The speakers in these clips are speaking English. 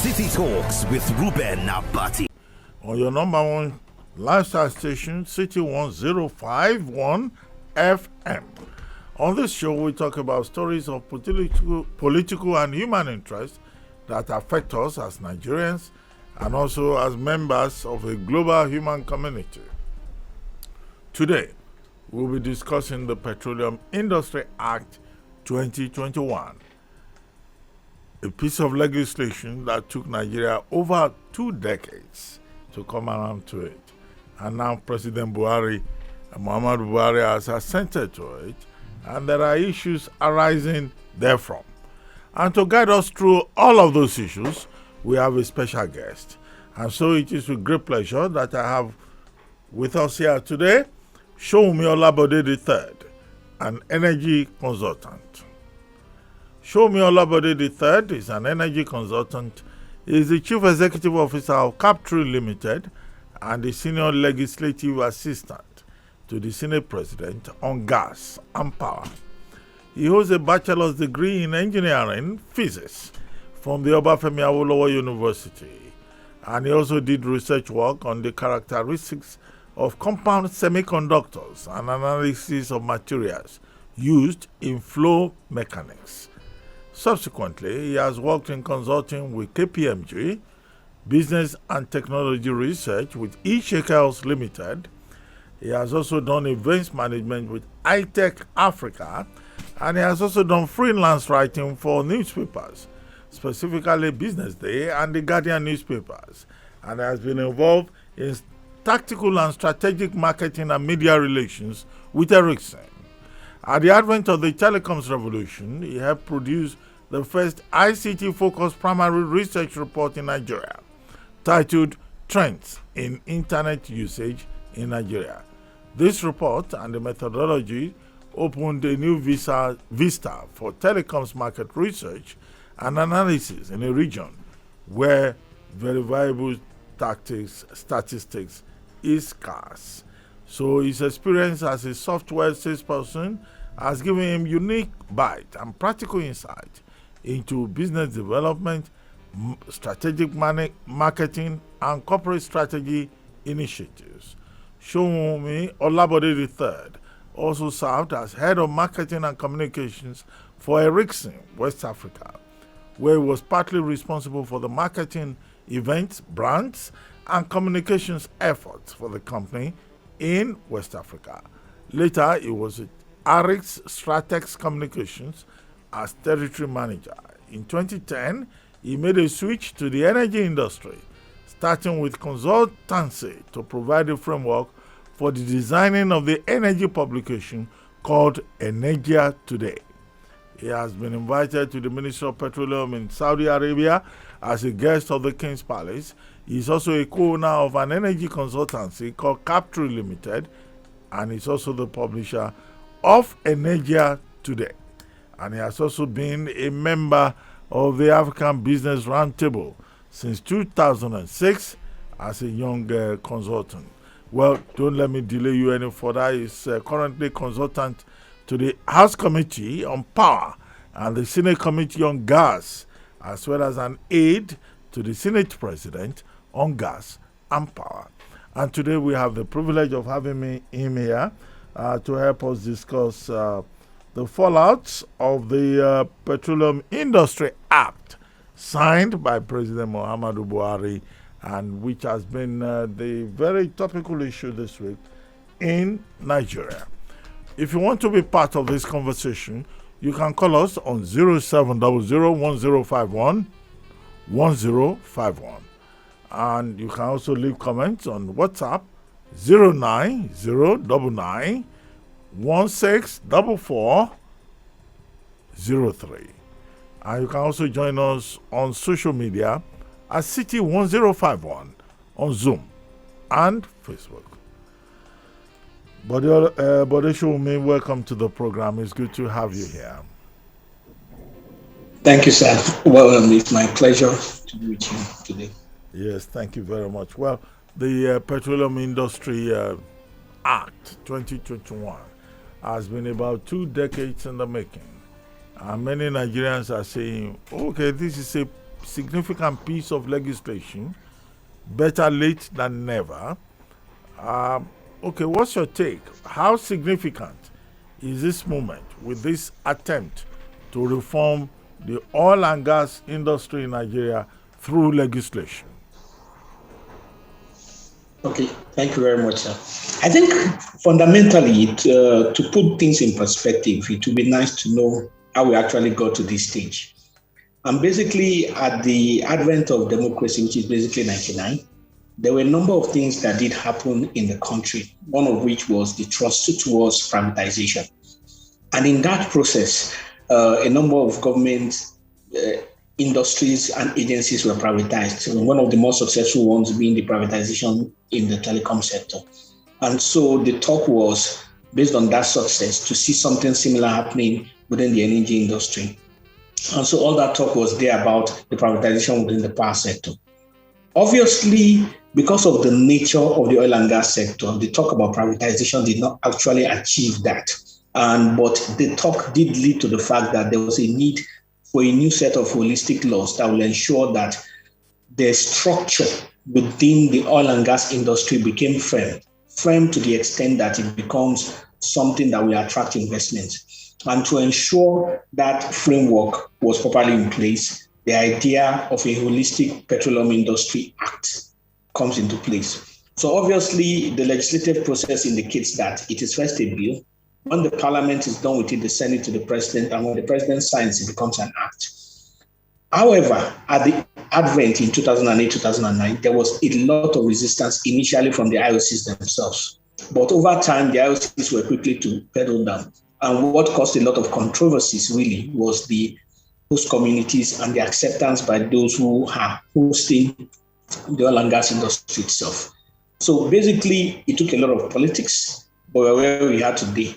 City Talks with Reuben Abati. On your number one lifestyle station, City 1051 FM. On this show, we talk about stories of political and human interest that affect us as Nigerians and also as members of a global human community. Today, we'll be discussing the Petroleum Industry Act 2021, a piece of legislation that took Nigeria over 2 decades to come around to it. And now President Muhammadu Buhari has assented to it, and there are issues arising therefrom. And to guide us through all of those issues, we have a special guest. And so it is with great pleasure that I have with us here today Sowunmi Olabode III, an energy consultant. Sowunmi Olabode III is an energy consultant. He is the Chief Executive Officer of Cabtree Limited and the Senior Legislative Assistant to the Senate President on gas and power. He holds a bachelor's degree in engineering physics from the Obafemi Awolowo University, and he also did research work on the characteristics of compound semiconductors and analysis of materials used in flow mechanics. Subsequently, he has worked in consulting with KPMG, Business and Technology Research with eShekels Limited. He has also done events management with iTech Africa, and he has also done freelance writing for newspapers, specifically Business Day and the Guardian newspapers, and has been involved in tactical and strategic marketing and media relations with Ericsson. At the advent of the telecoms revolution, he helped produce the first ICT-focused primary research report in Nigeria, titled Trends in Internet Usage in Nigeria. This report and the methodology opened a new vista for telecoms market research and analysis in a region where verifiable statistics is scarce. So his experience as a software salesperson has given him unique bite and practical insight into business development, strategic marketing, and corporate strategy initiatives. Sowunmi Olabode III also served as head of marketing and communications for Ericsson, West Africa, where he was partly responsible for the marketing, events, brands, and communications efforts for the company in West Africa. Later, he was at Arix Stratex Communications as territory manager. In 2010, he made a switch to the energy industry, starting with consultancy to provide a framework for the designing of the energy publication called Energia Today. He has been invited to the Ministry of Petroleum in Saudi Arabia as a guest of the King's Palace. He is also a co-owner of an energy consultancy called Cabtree Limited, and is also the publisher of Energia Today. And he has also been a member of the African Business Roundtable since 2006 as a young consultant. Well, don't let me delay you any further. He's currently consultant to the House Committee on Power and the Senate Committee on Gas, as well as an aide to the Senate President on Gas and Power. And today we have the privilege of having him here to help us discuss the fallouts of the Petroleum Industry Act signed by President Muhammadu Buhari, and which has been the very topical issue this week in Nigeria. If you want to be part of this conversation, you can call us on 0700-1051-1051. And you can also leave comments on WhatsApp 09099164403. And you can also join us on social media at City1051 on Zoom and Facebook. Bode Sowunmi, welcome to the program. It's good to have you here. Thank you, sir. Well, it's my pleasure to be with you today. Yes, thank you very much. Well, the Petroleum Industry Act 2021 has been about 2 decades in the making. And many Nigerians are saying, okay, this is a significant piece of legislation. Better late than never. Okay, what's your take? How significant is this moment with this attempt to reform the oil and gas industry in Nigeria through legislation? Okay, thank you very much, sir. I think fundamentally, to put things in perspective, it would be nice to know how we actually got to this stage. And basically, at the advent of democracy, which is basically 99, there were a number of things that did happen in the country, one of which was the thrust towards privatization. And in that process, a number of government industries and agencies were privatized. So one of the most successful ones being the privatization in the telecom sector. And so the talk was, based on that success, to see something similar happening within the energy industry. And so all that talk was there about the privatization within the power sector. Obviously, because of the nature of the oil and gas sector, the talk about privatization did not actually achieve that. But the talk did lead to the fact that there was a need for a new set of holistic laws that will ensure that the structure within the oil and gas industry became firm to the extent that it becomes something that will attract investments. And to ensure that framework was properly in place, the idea of a holistic petroleum industry act comes into place. So obviously, the legislative process indicates that it is first a bill. When the parliament is done with it, they send it to the president, and when the president signs, it becomes an act. However, at the advent in 2008, 2009, there was a lot of resistance initially from the IOCs themselves. But over time, the IOCs were quickly to pedal down. And what caused a lot of controversies really was the host communities and the acceptance by those who are hosting the oil and gas industry itself. So basically, it took a lot of politics, but we're where we are today.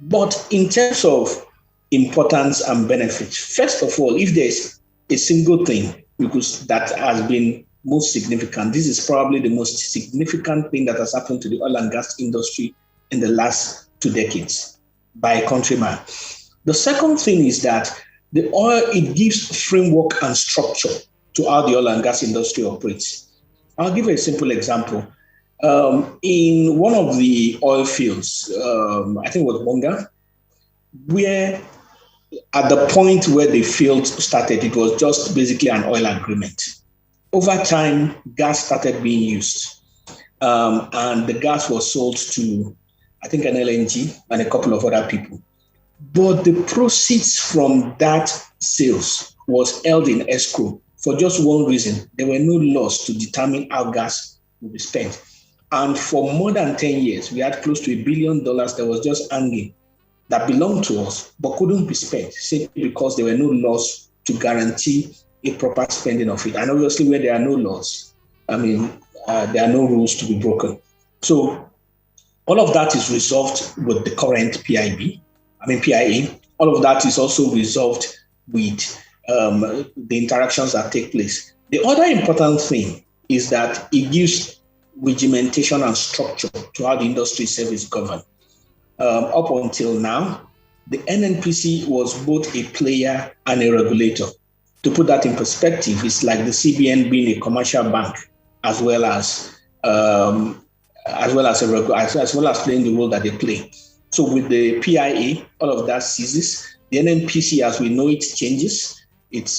But in terms of importance and benefits, first of all, if there's a single thing because that has been most significant, this is probably the most significant thing that has happened to the oil and gas industry in the last 2 decades by a countryman. The second thing is that it gives framework and structure to how the oil and gas industry operates. I'll give a simple example. In one of the oil fields, I think it was Bonga, where at the point where the field started, it was just basically an oil agreement. Over time, gas started being used, and the gas was sold to, I think, an LNG and a couple of other people. But the proceeds from that sales was held in escrow for just one reason. There were no laws to determine how gas would be spent. And for more than 10 years, we had close to $1 billion that was just hanging that belonged to us, but couldn't be spent simply because there were no laws to guarantee a proper spending of it. And obviously, where there are no laws, there are no rules to be broken. So all of that is resolved with the current PIA. All of that is also resolved with the interactions that take place. The other important thing is that it gives regimentation and structure to how the industry itself is governed. Up until now, the NNPC was both a player and a regulator. To put that in perspective, it's like the CBN being a commercial bank as well as playing the role that they play. So with the PIA, all of that ceases. The NNPC, as we know it, changes. It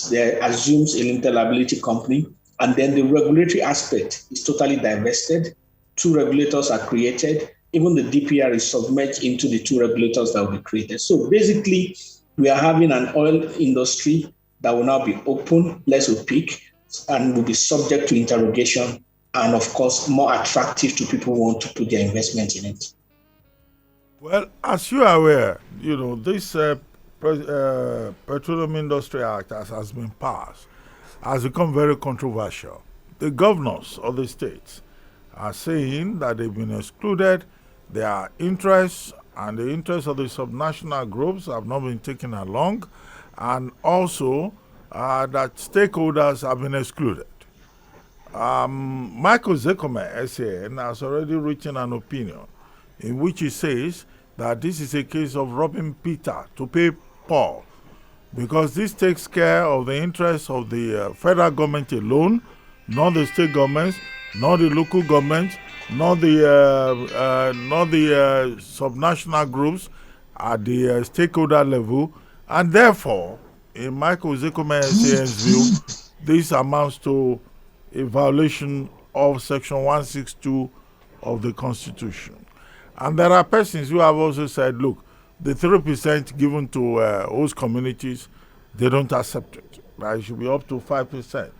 assumes a limited liability company. And then the regulatory aspect is totally divested. 2 regulators are created. Even the DPR is submerged into the 2 regulators that will be created. So basically, we are having an oil industry that will now be open, less opaque, and will be subject to interrogation, and of course, more attractive to people who want to put their investment in it. Well, as you are aware, this Petroleum Industry Act has been passed, has become very controversial. The governors of the states are saying that they've been excluded, their interests and the interests of the subnational groups have not been taken along, and also that stakeholders have been excluded. Michael Zekome, SAN, has already written an opinion in which he says that this is a case of robbing Peter to pay Paul. because this takes care of the interests of the federal government alone, not the state governments, not the local governments, not the subnational groups at the stakeholder level, and therefore, in Michael Zekome's view, this amounts to a violation of Section 162 of the Constitution. And there are persons who have also said, look, the 3% given to host communities, they don't accept it. Right? It should be up to 5%.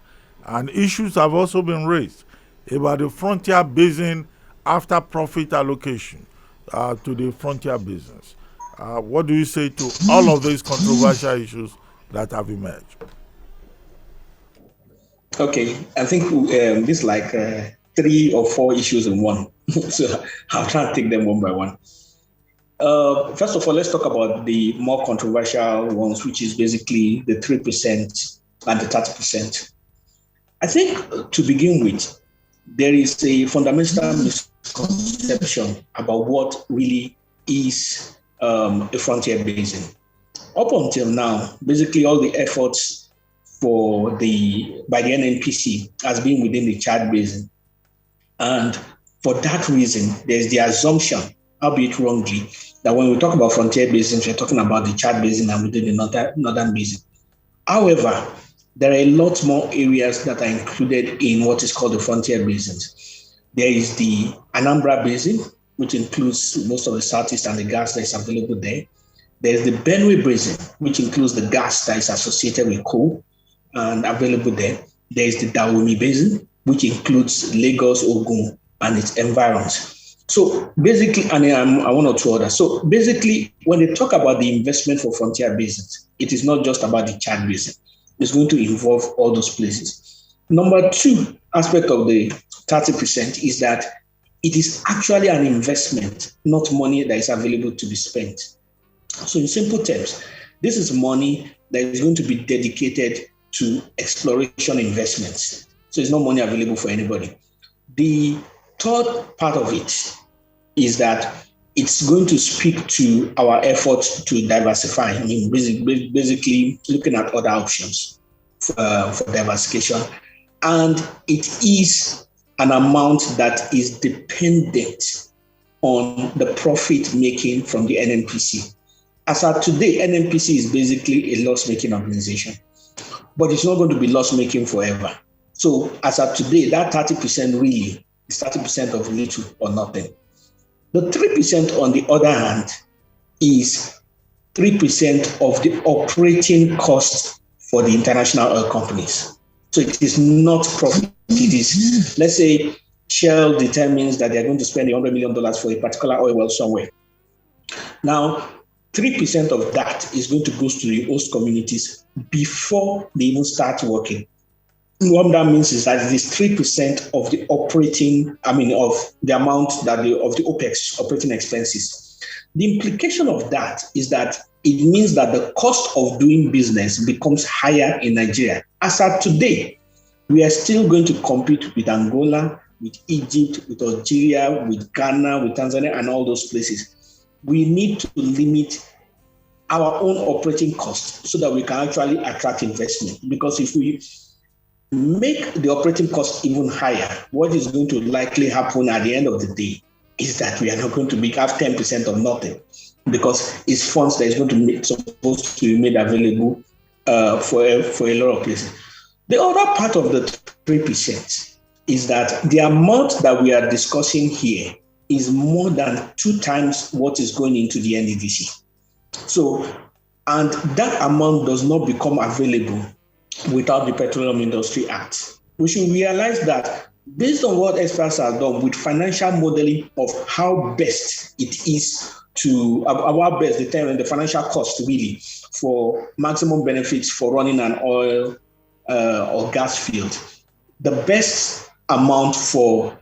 And issues have also been raised about the frontier basin after profit allocation to the frontier business. What do you say to all of these controversial issues that have emerged? Okay, I think this is like 3 or 4 issues in one. So I'll try and take them one by one. First of all, let's talk about the more controversial ones, which is basically the 3% and the 30%. I think to begin with, there is a fundamental misconception about what really is a frontier basin. Up until now, basically all the efforts by the NNPC has been within the Chad Basin. And for that reason, there's the assumption, albeit wrongly, that when we talk about frontier basins, we're talking about the Chad Basin and within the Northern Basin. However, there are a lot more areas that are included in what is called the frontier basins. There is the Anambra Basin, which includes most of the southeast and the gas that is available there. There's the Benue Basin, which includes the gas that is associated with coal and available there. There's the Sowunmi Basin, which includes Lagos, Ogun, and its environs. So basically, and one or two others. So basically, when they talk about the investment for frontier basins, it is not just about the Chad Basin. It's going to involve all those places. Number 2 aspect of the 30% is that it is actually an investment, not money that is available to be spent. So in simple terms, this is money that is going to be dedicated to exploration investments. So it's not money available for anybody. The third part of it is that it's going to speak to our efforts to diversify. I mean, basically looking at other options for diversification. And it is an amount that is dependent on the profit making from the NNPC. As of today, NNPC is basically a loss-making organization, but it's not going to be loss-making forever. So as of today, that 30% really is 30% of little or nothing. The 3% on the other hand is 3% of the operating cost for the international oil companies. So it is not profit. It is, let's say, Shell determines that they're going to spend $100 million for a particular oil well somewhere. Now, 3% of that is going to go to the host communities before they even start working. What that means is that it is 3% of the of the amount of the OPEX, operating expenses. The implication of that is that it means that the cost of doing business becomes higher in Nigeria. As of today, we are still going to compete with Angola, with Egypt, with Algeria, with Ghana, with Tanzania, and all those places. We need to limit our own operating costs so that we can actually attract investment. Because if we make the operating cost even higher, what is going to likely happen at the end of the day is that we are not going to have 10% of nothing, because it's funds that is going to supposed to be made available for a lot of places. The other part of the 3% is that the amount that we are discussing here is more than 2 times what is going into the NDDC. So, and that amount does not become available without the Petroleum Industry Act. We should realize that based on what experts have done with financial modeling of how best it is to, our best determine the financial cost really for maximum benefits for running an oil or gas field, the best amount for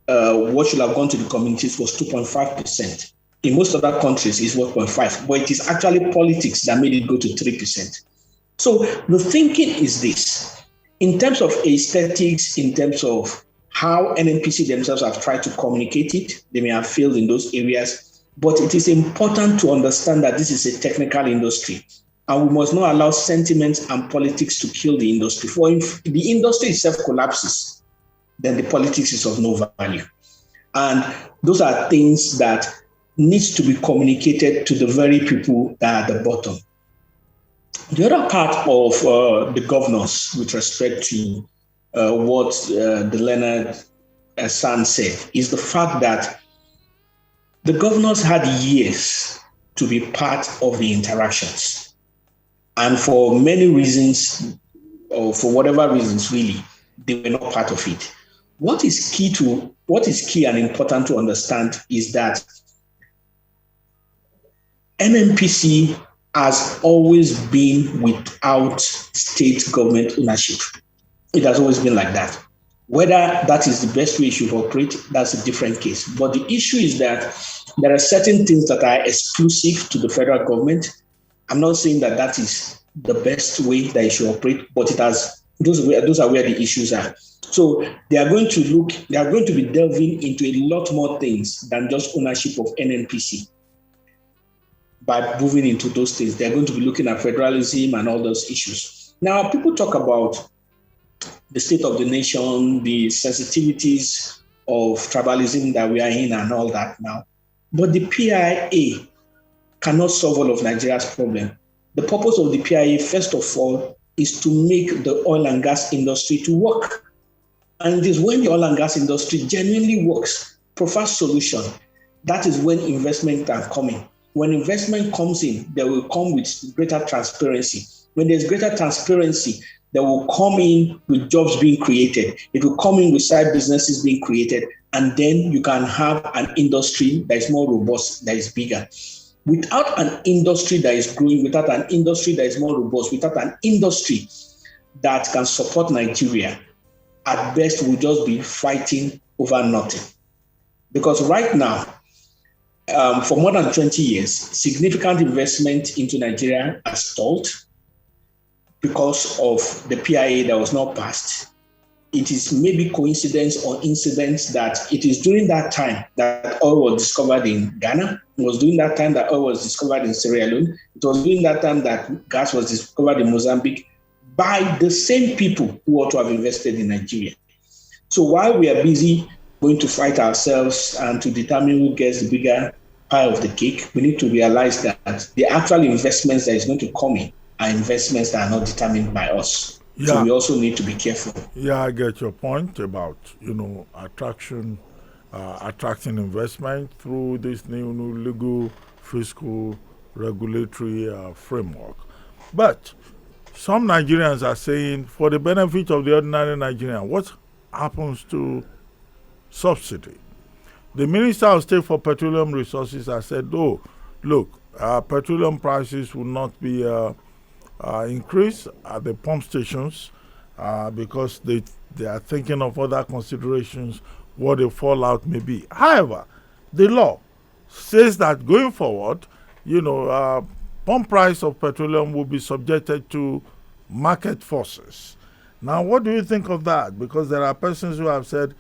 what should have gone to the communities was 2.5%. In most other countries, it's 1.5%, but it is actually politics that made it go to 3%. So the thinking is this: in terms of aesthetics, in terms of how NNPC themselves have tried to communicate it, they may have failed in those areas, but it is important to understand that this is a technical industry. and we must not allow sentiments and politics to kill the industry. For if the industry itself collapses, then the politics is of no value. And those are things that needs to be communicated to the very people that are at the bottom. The other part of the governors with respect to what the Leonard San said is the fact that the governors had years to be part of the interactions. And for many reasons, or for whatever reasons really, they were not part of it. What is key and important to understand is that NNPC has always been without state government ownership. It has always been like that. Whether that is the best way it should operate, that's a different case. But the issue is that there are certain things that are exclusive to the federal government. I'm not saying that that is the best way that it should operate, but it has those are where the issues are. So they are going to be delving into a lot more things than just ownership of NNPC. By moving into those things, they're going to be looking at federalism and all those issues. Now, people talk about the state of the nation, the sensitivities of tribalism that we are in and all that now. But the PIA cannot solve all of Nigeria's problem. The purpose of the PIA, first of all, is to make the oil and gas industry to work. And it is when the oil and gas industry genuinely works, provides solution, that is when investment are coming. When investment comes in, they will come with greater transparency. When there's greater transparency, they will come in with jobs being created. It will come in with side businesses being created. And then you can have an industry that is more robust, that is bigger. Without an industry that is growing, without an industry that is more robust, without an industry that can support Nigeria, at best we'll just be fighting over nothing. Because right now, for more than 20 years, significant investment into Nigeria has stalled because of the PIA that was not passed. It is maybe coincidence or incidents that it is during that time that oil was discovered in Ghana. It was during that time that oil was discovered in Sierra Leone. It was during that time that gas was discovered in Mozambique by the same people who ought to have invested in Nigeria. So while we are busy going to fight ourselves and to determine who gets the bigger pie of the cake, we need to realize that the actual investments that is going to come in are investments that are not determined by us. Yeah. So we also need to be careful. Yeah, I get your point about, attracting investment through this new legal, fiscal, regulatory framework. But some Nigerians are saying, for the benefit of the ordinary Nigerian, what happens to subsidy? The Minister of State for Petroleum Resources has said, petroleum prices will not be increased at the pump stations because they are thinking of other considerations, what the fallout may be. However, the law says that going forward, pump price of petroleum will be subjected to market forces. Now, what do you think of that? Because there are persons who have said,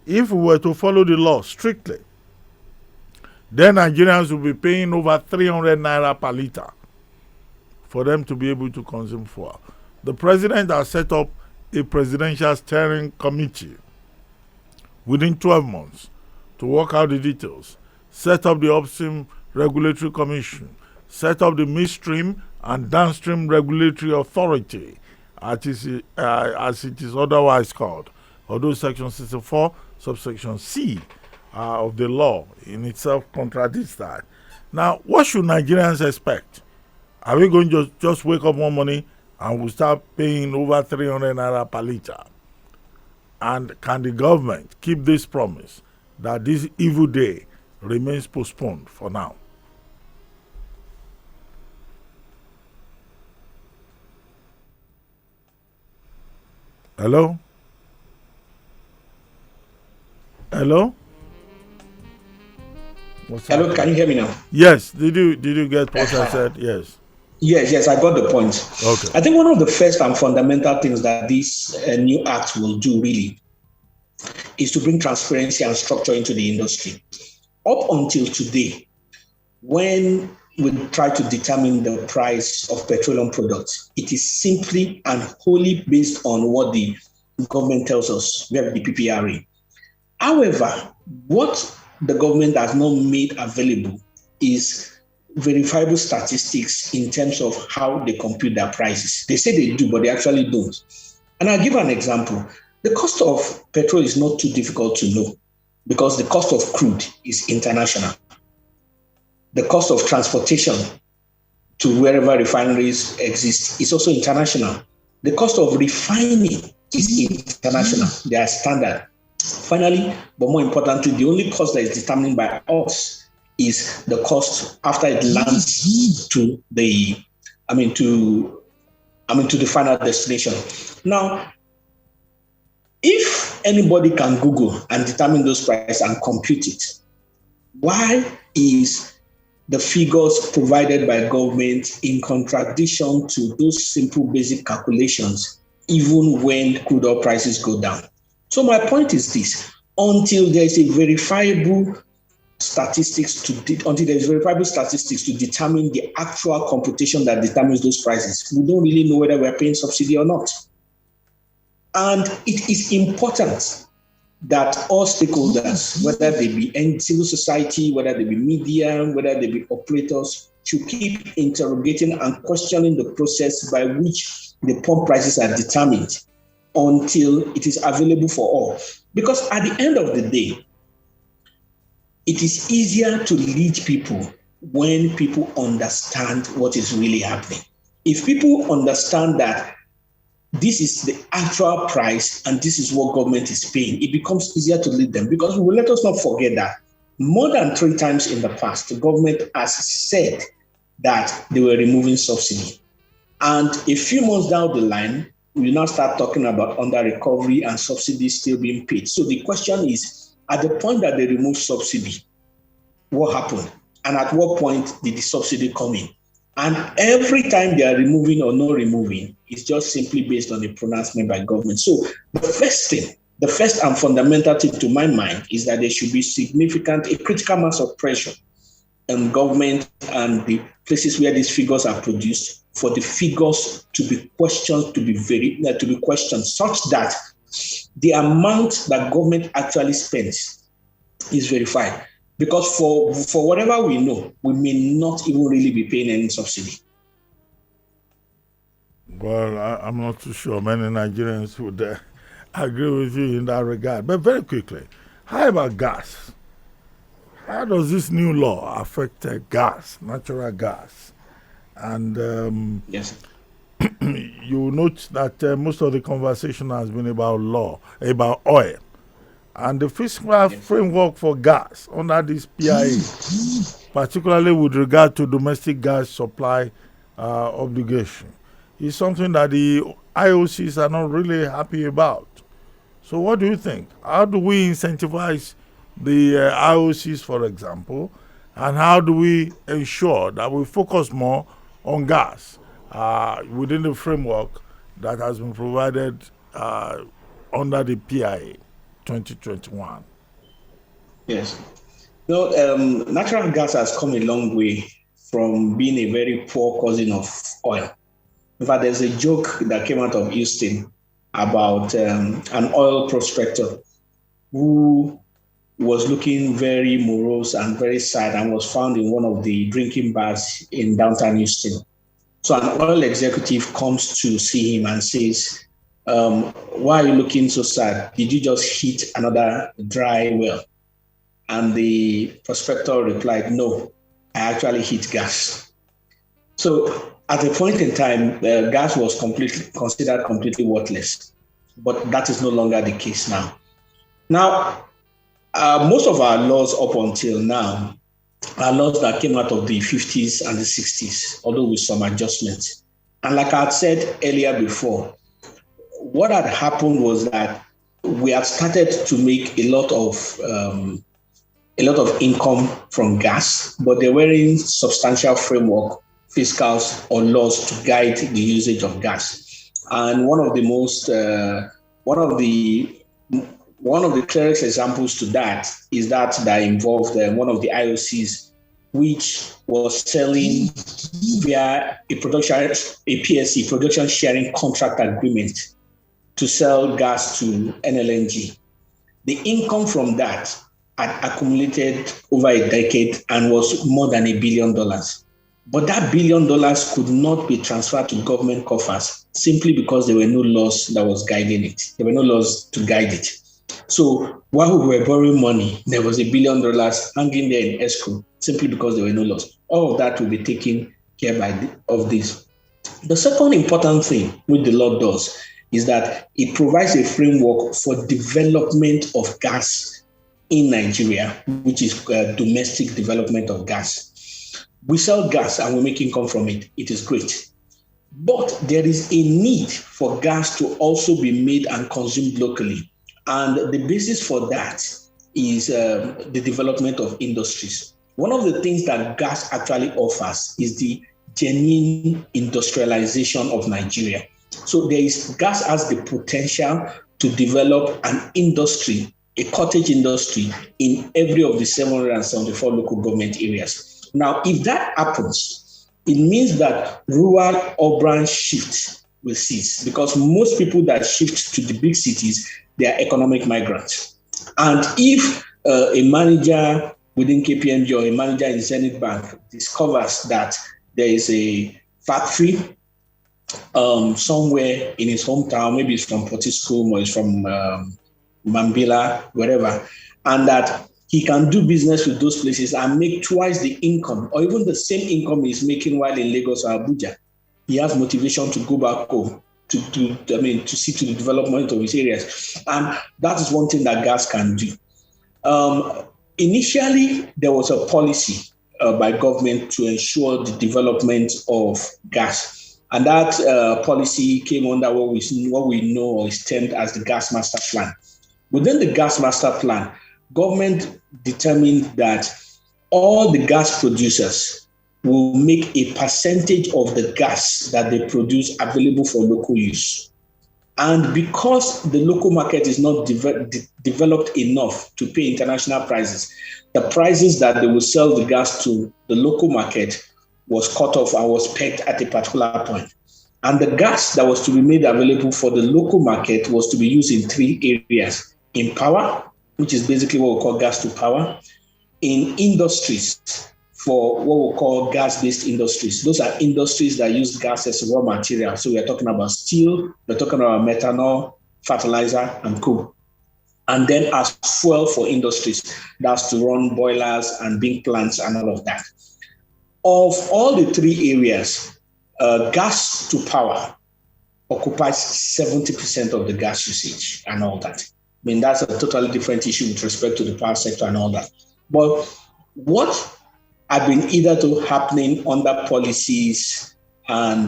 if we were to follow the law strictly, then Nigerians will be paying over 300 naira per liter for them to be able to consume fuel. The president has set up a presidential steering committee within 12 months to work out the details, set up the upstream regulatory commission, set up the midstream and downstream regulatory authority, as it is otherwise called, although Section 64, subsection C of the law in itself contradicts that. Now, what should Nigerians expect? Are we going to just wake up one morning and we'll start paying over 300 naira per liter? And can the government keep this promise that this evil day remains postponed for now? Hello? Hello? Hello, can you hear me now? Yes. Did you get what I said? Yes. Yes, I got the point. Okay. I think one of the first and fundamental things that this new act will do really is to bring transparency and structure into the industry. Up until today, when we try to determine the price of petroleum products. It is simply and wholly based on what the government tells us. We have the PPRA. However, what the government has not made available is verifiable statistics in terms of how they compute their prices. They say they do, but they actually don't. And I'll give an example. The cost of petrol is not too difficult to know because the cost of crude is international. The cost of transportation to wherever refineries exist is also international. The cost of refining is international. They are standard. Finally, but more importantly, the only cost that is determined by us is the cost after it lands to the final destination. Now, if anybody can Google and determine those prices and compute it, why is the figures provided by government in contradiction to those simple basic calculations, even when crude oil prices go down? So my point is this: until there is verifiable statistics to determine the actual computation that determines those prices, we don't really know whether we're paying subsidy or not. And it is important that all stakeholders, whether they be civil society, whether they be media, whether they be operators, should keep interrogating and questioning the process by which the pump prices are determined until it is available for all. Because at the end of the day, it is easier to lead people when people understand what is really happening. If people understand that this is the actual price and this is what government is paying, it becomes easier to lead them. Because let us not forget that more than 3 times in the past, the government has said that they were removing subsidy. And a few months down the line, we now start talking about under recovery and subsidies still being paid. So the question is, at the point that they remove subsidy, what happened? And at what point did the subsidy come in? And every time they are removing or not removing, it's just simply based on a pronouncement by government. So the first and fundamental thing to my mind is that there should be a critical mass of pressure on government and the places where these figures are produced for the figures to be questioned, to be questioned, such that the amount that government actually spends is verified. Because for whatever we know, we may not even really be paying any subsidy. Well, I'm not too sure many Nigerians would agree with you in that regard. But very quickly, how about gas? How does this new law affect gas, natural gas? And yes, you note that most of the conversation has been about oil. And the fiscal framework for gas under this PIA, particularly with regard to domestic gas supply obligation, is something that the IOCs are not really happy about. So what do you think? How do we incentivize the IOCs, for example, and how do we ensure that we focus more on gas within the framework that has been provided under the PIA 2021? Yes. Natural gas has come a long way from being a very poor cousin of oil. In fact, there's a joke that came out of Houston about an oil prospector who was looking very morose and very sad and was found in one of the drinking bars in downtown Houston. So an oil executive comes to see him and says, why are you looking so sad? Did you just hit another dry well? And the prospector replied, no, I actually hit gas. So at a point in time, gas was considered completely worthless, but that is no longer the case now. Now, most of our laws up until now are laws that came out of the 50s and the 60s, although with some adjustments. And like I had said earlier before, what had happened was that we had started to make a lot of income from gas, but there weren't substantial framework, fiscals, or laws to guide the usage of gas. And one of the clearest examples to that is that involved one of the IOCs which was selling via a PSC, production sharing contract agreement, to sell gas to NLNG. The income from that had accumulated over a decade and was more than $1 billion. But that $1 billion could not be transferred to government coffers simply because there were no laws that was guiding it. There were no laws to guide it. So while we were borrowing money, there was $1 billion hanging there in escrow simply because there were no laws. All of that will be taken care of this. The second important thing which the law does is that it provides a framework for development of gas in Nigeria, which is domestic development of gas. We sell gas and we make income from it. It is great. But there is a need for gas to also be made and consumed locally. And the basis for that is the development of industries. One of the things that gas actually offers is the genuine industrialization of Nigeria. So gas has the potential to develop an industry, a cottage industry in every of the 774 local government areas. Now, if that happens, it means that rural-urban shift will cease, because most people that shift to the big cities, they are economic migrants. And if a manager within KPMG or a manager in Zenith Bank discovers that there is a factory somewhere in his hometown, maybe it's from Potiskum or it's from Mambila, wherever, and that he can do business with those places and make twice the income or even the same income he's making while in Lagos or Abuja, he has motivation to go back home to see to the development of his areas. And that is one thing that gas can do. Initially, there was a policy by government to ensure the development of gas. And that policy came under what we know or is termed as the Gas Master Plan. Within the Gas Master Plan, government determined that all the gas producers will make a percentage of the gas that they produce available for local use. And because the local market is not developed enough to pay international prices, the prices that they will sell the gas to the local market was cut off and was pegged at a particular point. And the gas that was to be made available for the local market was to be used in three areas: in power, which is basically what we call gas to power; in industries, for what we call gas-based industries. Those are industries that use gas as raw material. So we are talking about steel, we're talking about methanol, fertilizer, and coal. And then as fuel for industries, that's to run boilers and big plants and all of that. Of all the three areas, gas to power occupies 70% of the gas usage and all that. I mean, that's a totally different issue with respect to the power sector and all that. But what had been either happening under policies and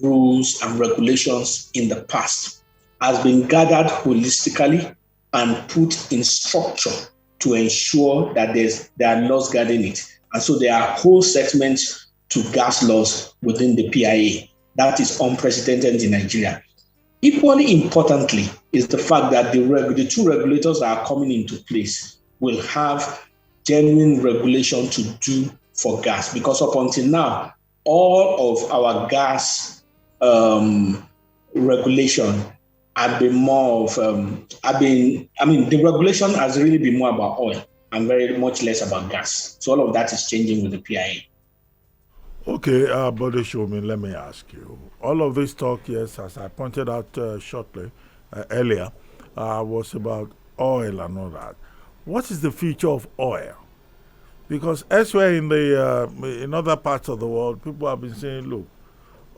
rules and regulations in the past has been gathered holistically and put in structure to ensure that there are laws guarding it. And so there are whole segments to gas laws within the PIA. That is unprecedented in Nigeria. Equally importantly is the fact that the two regulators that are coming into place will have genuine regulation to do for gas, because up until now, all of our gas regulation have been more of, the regulation has really been more about oil and very much less about gas. So all of that is changing with the PIA. Okay, Bode Sowunmi, let me ask you. All of this talk, yes, as I pointed out shortly earlier, was about oil and all that. What is the future of oil? Because elsewhere in other parts of the world, people have been saying, look,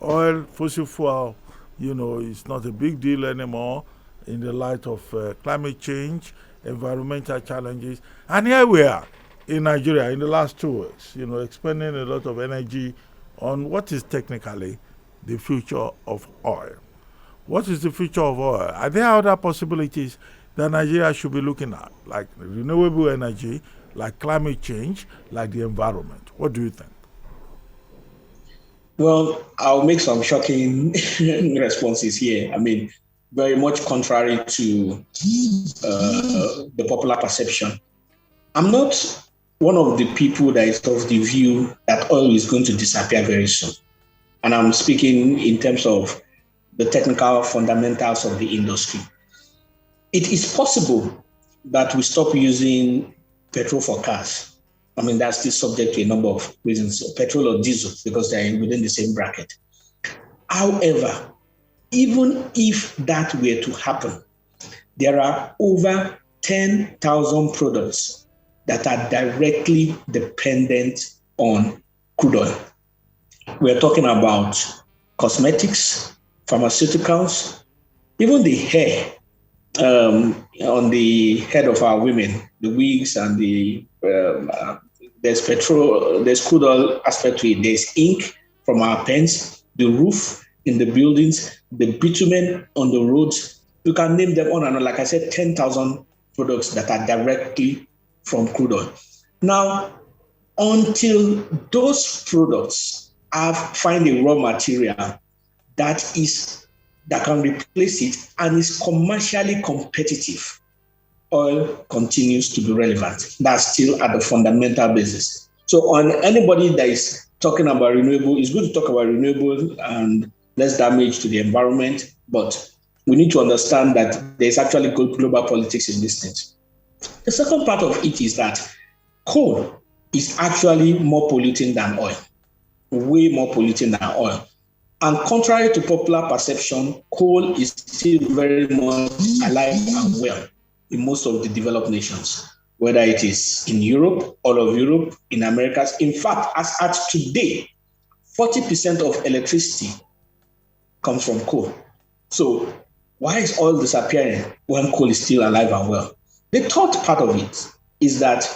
oil, fossil fuel, it's not a big deal anymore in the light of climate change, environmental challenges. And here we are in Nigeria in the last 2 weeks, expending a lot of energy on what is technically the future of oil. What is the future of oil? Are there other possibilities that Nigeria should be looking at, like renewable energy, like climate change, like the environment? What do you think? Well, I'll make some shocking responses here. I mean, very much contrary to the popular perception. I'm not one of the people that is of the view that oil is going to disappear very soon. And I'm speaking in terms of the technical fundamentals of the industry. It is possible that we stop using petrol for cars. I mean, that's still subject to a number of reasons, petrol or diesel, because they're within the same bracket. However, even if that were to happen, there are over 10,000 products that are directly dependent on crude oil. We're talking about cosmetics, pharmaceuticals, even the hair on the head of our women, the wigs and the there's petrol, there's crude oil aspect to it. There's ink from our pens, the roof in the buildings, the bitumen on the roads. You can name them on and on. Like I said, 10,000 products that are directly from crude oil. Now, until those products find a raw material that can replace it and is commercially competitive, oil continues to be relevant. That's still at the fundamental basis. So on anybody that is talking about renewable, it's good to talk about renewable and less damage to the environment, but we need to understand that there's actually global politics in these things. The second part of it is that coal is actually more polluting than oil, way more polluting than oil. And contrary to popular perception, coal is still very much alive and well in most of the developed nations, whether it is in Europe, all of Europe, in Americas. In fact, as at today, 40% of electricity comes from coal. So why is oil disappearing when coal is still alive and well? The third part of it is that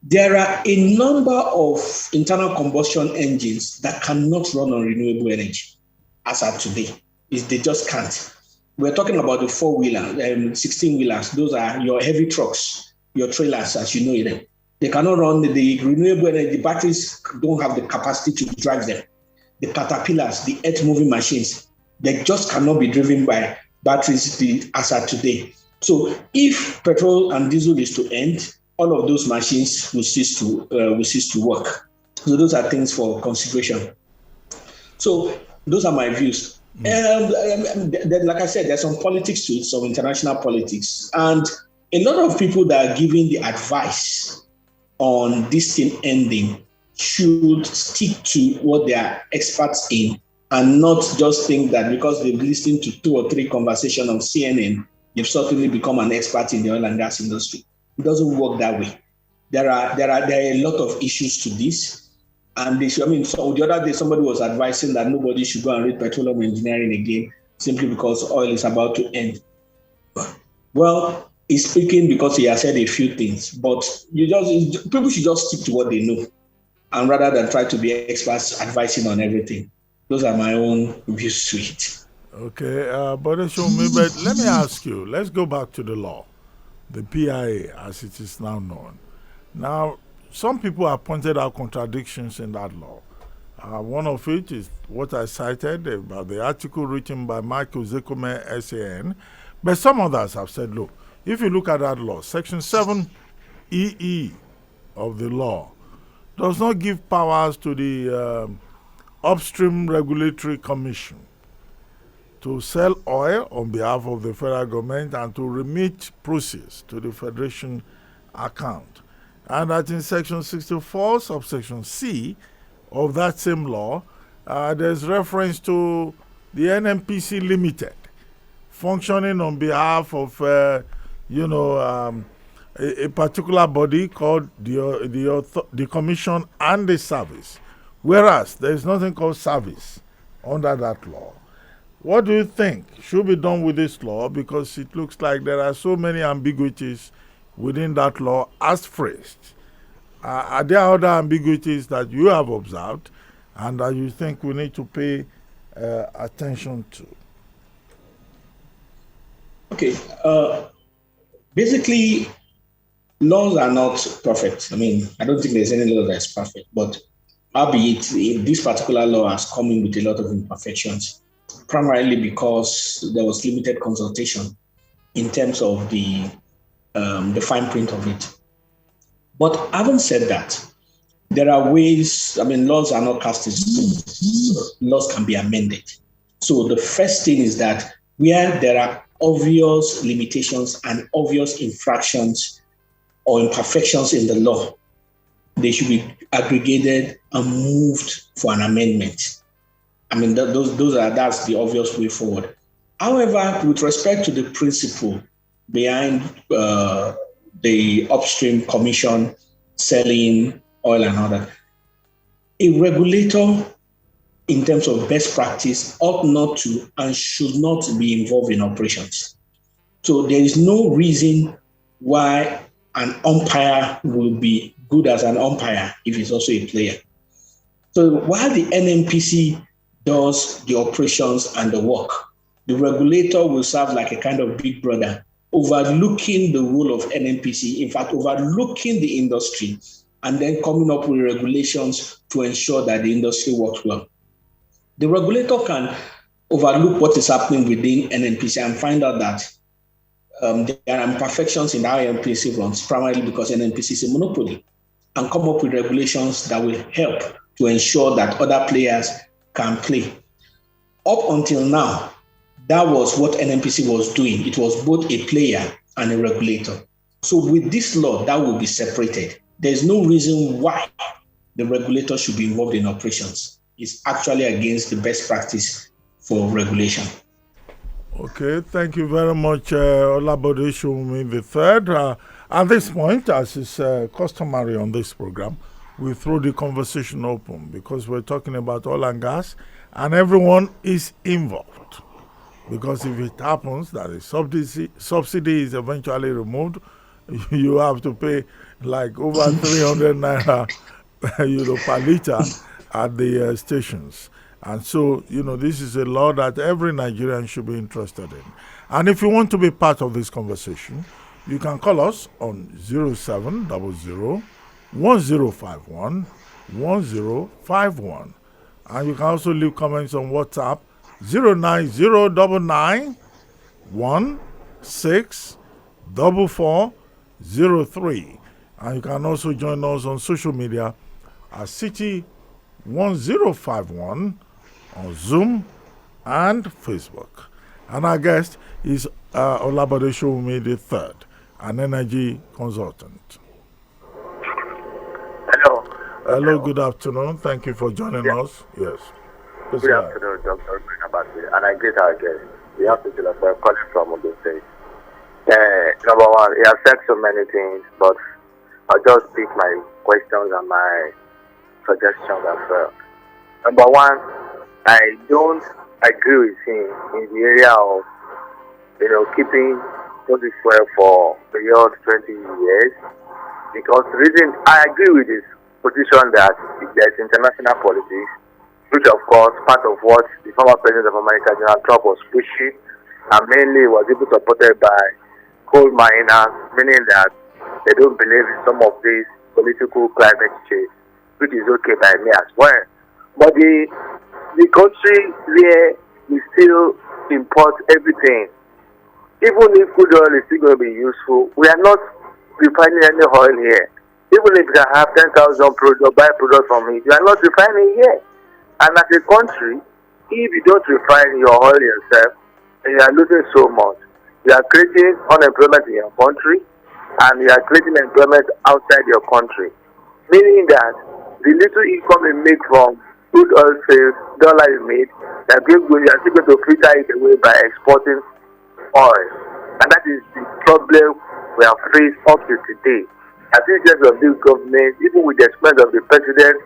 there are a number of internal combustion engines that cannot run on renewable energy as at today. They just can't. We're talking about the 4-wheeler, 16-wheelers. Those are your heavy trucks, your trailers, as you know them. They cannot run the renewable energy. The batteries don't have the capacity to drive them. The caterpillars, the earth-moving machines, they just cannot be driven by batteries as at today. So if petrol and diesel is to end, all of those machines will cease to work. So those are things for consideration. So those are my views. Like I said, there's some politics to it, some international politics. And a lot of people that are giving the advice on this thing ending should stick to what they are experts in and not just think that because they've listened to 2 or 3 conversations on CNN, they've suddenly become an expert in the oil and gas industry. It doesn't work that way. There are a lot of issues to this. And so the other day, somebody was advising that nobody should go and read petroleum engineering again simply because oil is about to end. Well, he's speaking because he has said a few things, but people should just stick to what they know, and rather than try to be experts advising on everything. Those are my own views to it. Okay, but let me ask you, let's go back to the law, the PIA as it is now known. Now, some people have pointed out contradictions in that law. One of it is what I cited about the article written by Michael Zekome, SAN. But some others have said, look, if you look at that law, Section 7EE of the law does not give powers to the Upstream Regulatory Commission to sell oil on behalf of the federal government and to remit proceeds to the Federation account. And that in Section 64, subsection C of that same law, there's reference to the NNPC Limited functioning on behalf of, a particular body called the Commission and the Service, whereas there is nothing called service under that law. What do you think should be done with this law? Because it looks like there are so many ambiguities within that law as phrased. Are there other ambiguities that you have observed and that you think we need to pay attention to? Okay. Basically, laws are not perfect. I don't think there's any law that's perfect, but albeit this particular law has come in with a lot of imperfections, primarily because there was limited consultation in terms of the fine print of it. But having said that, there are ways, laws are not cast in stone. Laws can be amended. So the first thing is that where there are obvious limitations and obvious infractions or imperfections in the law, they should be aggregated and moved for an amendment. That's the obvious way forward. However, with respect to the principle behind the upstream commission selling oil and all that, a regulator in terms of best practice ought not to and should not be involved in operations. So there is no reason why an umpire will be good as an umpire if he's also a player. So while the NNPC does the operations and the work, the regulator will serve like a kind of big brother, overlooking the role of NNPC, in fact, overlooking the industry, and then coming up with regulations to ensure that the industry works well. The regulator can overlook what is happening within NNPC and find out that there are imperfections in how NNPC runs, primarily because NNPC is a monopoly, and come up with regulations that will help to ensure that other players can play. Up until now, that was what NNPC was doing. It was both a player and a regulator. So with this law, that will be separated. There's no reason why the regulator should be involved in operations. It's actually against the best practice for regulation. Okay, thank you very much, Olabode Sowunmi III. At this point, as is customary on this program, we throw the conversation open because we're talking about oil and gas, and everyone is involved. Because if it happens that a subsidy is eventually removed, you have to pay like over 300 naira per liter at the stations. And so, this is a law that every Nigerian should be interested in. And if you want to be part of this conversation, you can call us on 0700 1051 1051. And you can also leave comments on WhatsApp 09099 164403. And you can also join us on social media at City 1051 on Zoom and Facebook. And our guest is Olabode Sowunmi III, an energy consultant. Hello. Hello, good afternoon. Thank you for joining us. Yes. Good afternoon, Dr. Abati, and I greet our guest. We have to tell us we're calling from Ogun State. Number one, it affects so many things, but I'll just pick my questions and my suggestions as well. Number one, I don't agree with him in the area of, keeping fossil fuel for beyond 20 years, because the reason I agree with his position that there's international politics, which of course part of what the former president of America, Donald Trump, was pushing, and mainly was even supported by coal miners, meaning that they don't believe in some of these political climate change, which is okay by me as well. But the country where we still import everything, even if crude oil is still going to be useful, we are not refining any oil here. Even if you can have 10,000 byproducts from it, you are not refining here. And as a country, if you don't refine your oil yourself, then you are losing so much. You are creating unemployment in your country, and you are creating employment outside your country. Meaning that the little income you make from crude oil sales, dollar you made, you are still going to filter it away by exporting oil. And that is the problem we have faced up to today. As in terms of this government, even with the expense of the president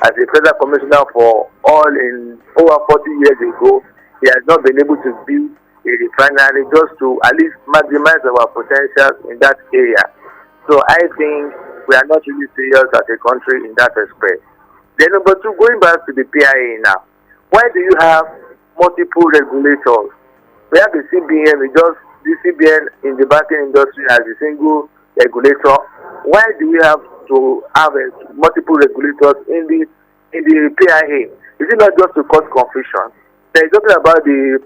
as a federal commissioner for oil in over 40 years ago, he has not been able to build a refinery just to at least maximize our potential in that area. So I think we are not really serious as a country in that respect. Then number two, going back to the PIA now, why do you have multiple regulators? We have the CBN, the CBN in the banking industry as a single regulator. Why do we have to have multiple regulators in the PIA? Is it not just to cause confusion? There is something about the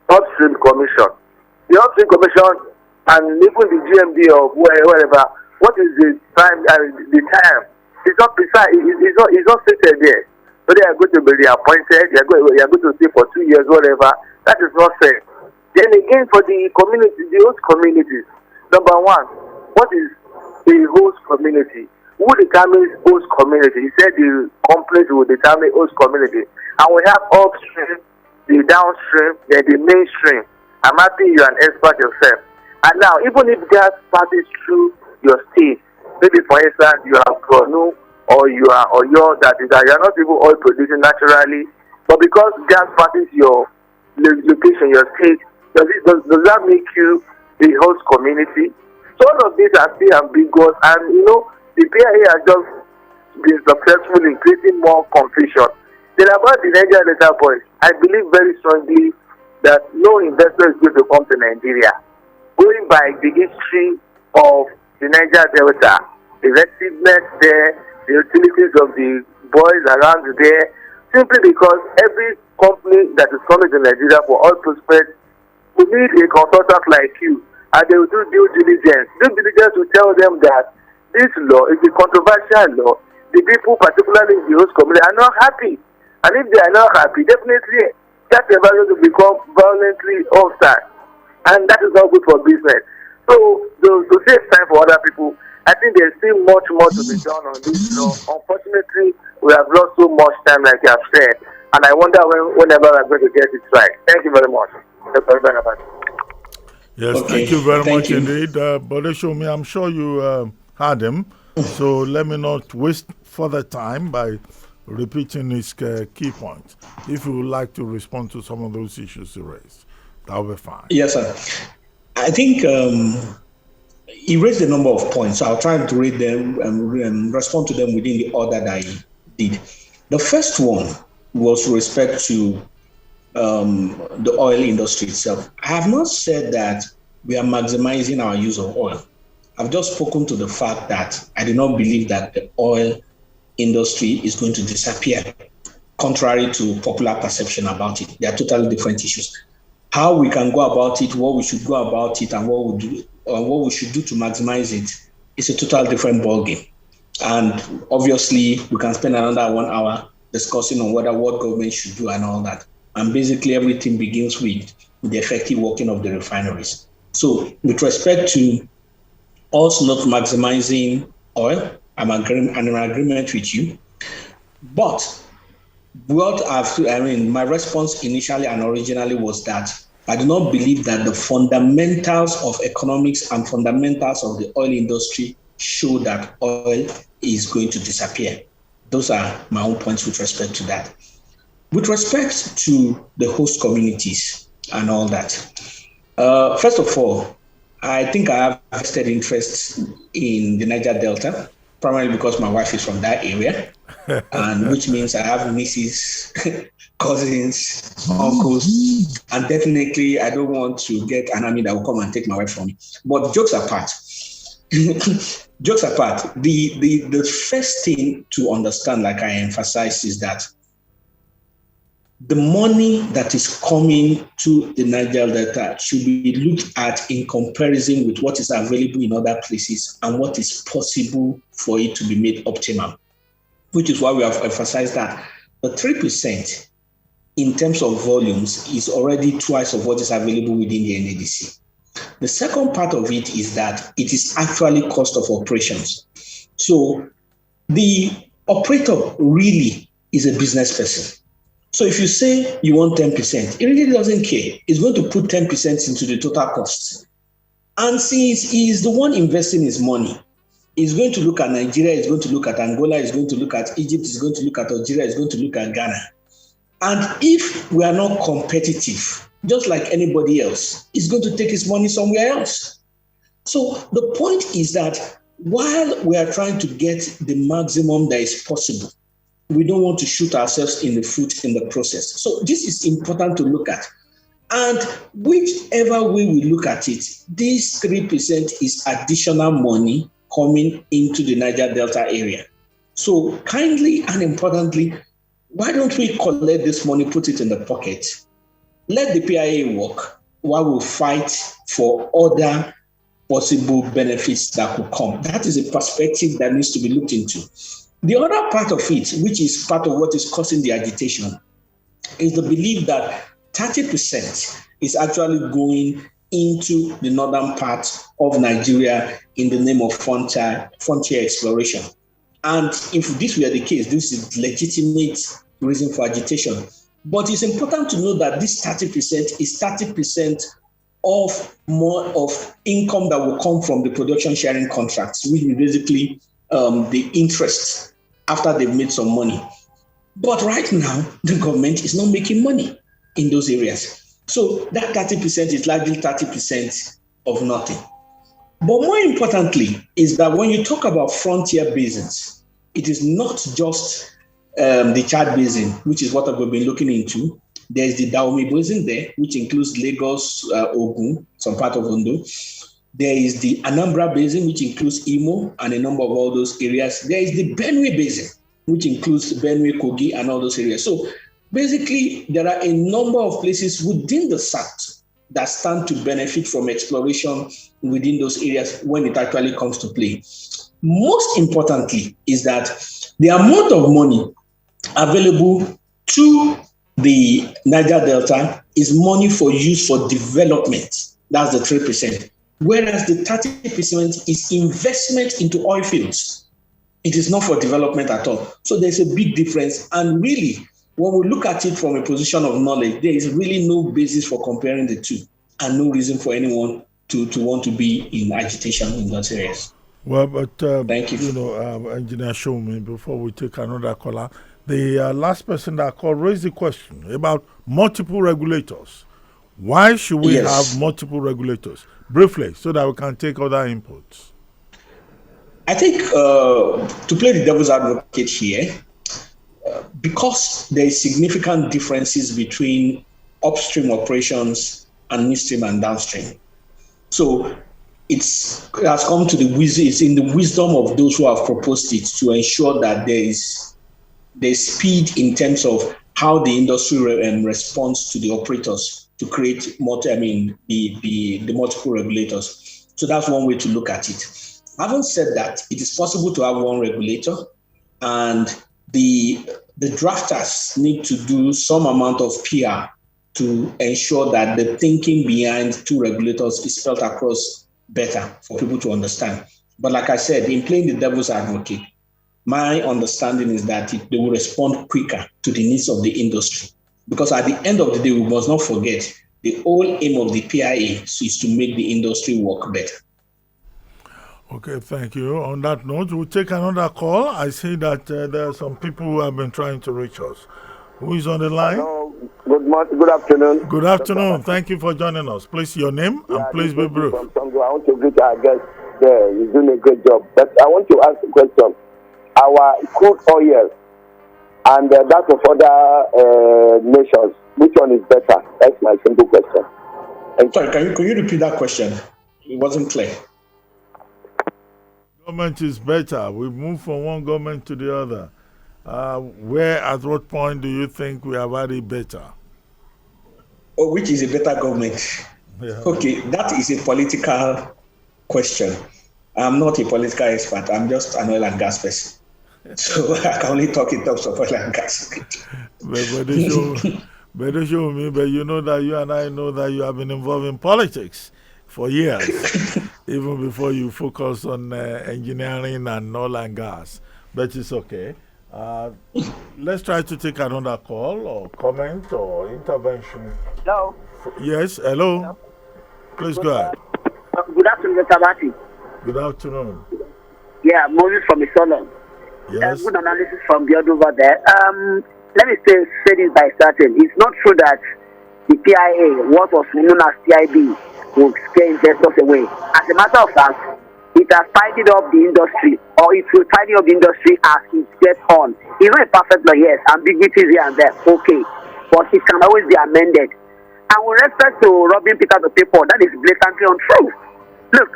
upstream commission. The upstream commission and even the GMD or whatever What is the time? The time. It's not precise. It's not stated there. So they are going to be reappointed. They are going to stay for 2 years, whatever. That is not fair. Then again, for the community, the host communities. Number one, what is a host community? Who determines host community? He said the companies will determine host community, and we have upstream, the downstream, then the mainstream. I'm happy you're an expert yourself. And now, even if gas passes through your state, maybe for instance you are Borno or you are that you are not even oil producing naturally, but because gas passes your location, your state, does that make you a host community? So all of these are still ambiguous, and the PIA has just been successful in creating more confusion. Then about the Niger Delta point, I believe very strongly that no investor is going to come to Nigeria. Going by the history of the Niger Delta, the effectiveness there, the utilities of the boys around there, simply because every company that is coming to Nigeria for all prospects will need a consultant like you, and they will do due diligence. Due diligence will tell them that this law is a controversial law. The people, particularly in the host community, are not happy. And if they are not happy, definitely that environment will become violently hostile. And that is not good for business. So, to save time for other people, I think there's still much more to be done on this law. Unfortunately, we have lost so much time, like you have said. And I wonder whenever I'm going to get it right. Thank you very much. Yes, okay. Thank you very much indeed. Bode Sowunmi, I'm sure you had him. So let me not waste further time by repeating his key points. If you would like to respond to some of those issues he raised, that will be fine. Yes, sir. I think he raised a number of points. So I'll try to read them and respond to them within the order that he did. The first one was with respect to the oil industry itself. I have not said that we are maximizing our use of oil. I've just spoken to the fact that I do not believe that the oil industry is going to disappear, contrary to popular perception about it. They are totally different issues. How we can go about it, what we should go about it, and what we should do to maximize it is a totally different ballgame. And obviously, we can spend another 1 hour discussing on what government should do and all that. And basically, everything begins with the effective working of the refineries. So, with respect to us not maximizing oil, I'm in agreement with you. But my response initially and originally was that I do not believe that the fundamentals of economics and fundamentals of the oil industry show that oil is going to disappear. Those are my own points with respect to that. With respect to the host communities and all that, first of all, I think I have vested interest in the Niger Delta, primarily because my wife is from that area, and which means I have nieces, cousins, uncles, and definitely I don't want to get an army that will come and take my wife from me. But jokes apart, the first thing to understand, like I emphasized, is that the money that is coming to the Niger Delta should be looked at in comparison with what is available in other places and what is possible for it to be made optimal, which is why we have emphasized that the 3% in terms of volumes is already twice of what is available within the NADC. The second part of it is that it is actually cost of operations. So the operator really is a business person. So if you say you want 10%, he really doesn't care. He's going to put 10% into the total cost. And since he is the one investing his money, he's going to look at Nigeria, he's going to look at Angola, he's going to look at Egypt, he's going to look at Algeria, he's going to look at Ghana. And if we are not competitive, just like anybody else, he's going to take his money somewhere else. So the point is that while we are trying to get the maximum that is possible, we don't want to shoot ourselves in the foot in the process. So this is important to look at. And whichever way we look at it, this 3% is additional money coming into the Niger Delta area. So kindly and importantly, why don't we collect this money, put it in the pocket, let the PIA work while we fight for other possible benefits that could come. That is a perspective that needs to be looked into. The other part of it, which is part of what is causing the agitation, is the belief that 30% is actually going into the northern part of Nigeria in the name of frontier exploration. And if this were the case, this is legitimate reason for agitation. But it's important to know that this 30% is 30% of more of income that will come from the production sharing contracts, which is basically the interest after they've made some money. But right now, the government is not making money in those areas. So that 30% is largely 30% of nothing. But more importantly is that when you talk about frontier basins, it is not just the Chad Basin, which is what we've been looking into. There's the Sowunmi Basin there, which includes Lagos, Ogun, some part of Ondo. There is the Anambra Basin, which includes Imo and a number of all those areas. There is the Benue Basin, which includes Benue, Kogi, and all those areas. So basically, there are a number of places within the South that stand to benefit from exploration within those areas when it actually comes to play. Most importantly is that the amount of money available to the Niger Delta is money for use for development. That's the 3%. Whereas the 30% is investment into oil fields. It is not for development at all. So there's a big difference. And really, when we look at it from a position of knowledge, there is really no basis for comparing the two and no reason for anyone to want to be in agitation in those areas. Well, but thank you. Engineer Sowunmi, before we take another caller, the last person that called raised the question about multiple regulators. Why should we have multiple regulators? Briefly, so that we can take other inputs. I think to play the devil's advocate here, because there is significant differences between upstream operations and midstream and downstream. So it has come to it's in the wisdom of those who have proposed it to ensure that there's speed in terms of how the industry responds to the operators to create the multiple regulators. So that's one way to look at it. Having said that, it is possible to have one regulator, and the drafters need to do some amount of PR to ensure that the thinking behind two regulators is spelled across better for people to understand. But like I said, in playing the devil's advocate, my understanding is that they will respond quicker to the needs of the industry. Because at the end of the day, we must not forget the whole aim of the PIA is to make the industry work better. Okay, thank you. On that note, we'll take another call. I see that there are some people who have been trying to reach us. Who is on the line? Hello. Good morning. Good afternoon. Good afternoon. Thank you for joining us. Please, your name and please be brief. I want to greet our guest there. He's doing a great job. But I want to ask a question. Our crude oil and that of other nations, which one is better? That's my simple question. Sorry, can you repeat that question? It wasn't clear. Government is better. We move from one government to the other. At what point do you think we have had it better? Oh, which is a better government? Yeah. Okay, that is a political question. I'm not a political expert. I'm just an oil and gas person. So I can only talk in terms of oil and gas. But you know that you and I know that you have been involved in politics for years, even before you focus on engineering and oil and gas. But it's okay. Let's try to take another call or comment or intervention. Hello. Yes, hello. Hello. Please go ahead. Good afternoon, Mr. Abati. Good afternoon. Yeah, Moses from Isolon. Yes. Good analysis from the other over there. Let me say this by starting. It's not true that the PIA, what was known as TIB, will scare investors away. As a matter of fact, it has tidied up the industry, or it will tidy up the industry as it gets on. It's not a perfect law, yes, ambiguities here and there, okay, but it can always be amended. And with respect to robbing Peter the paper, that is blatantly untrue. Look,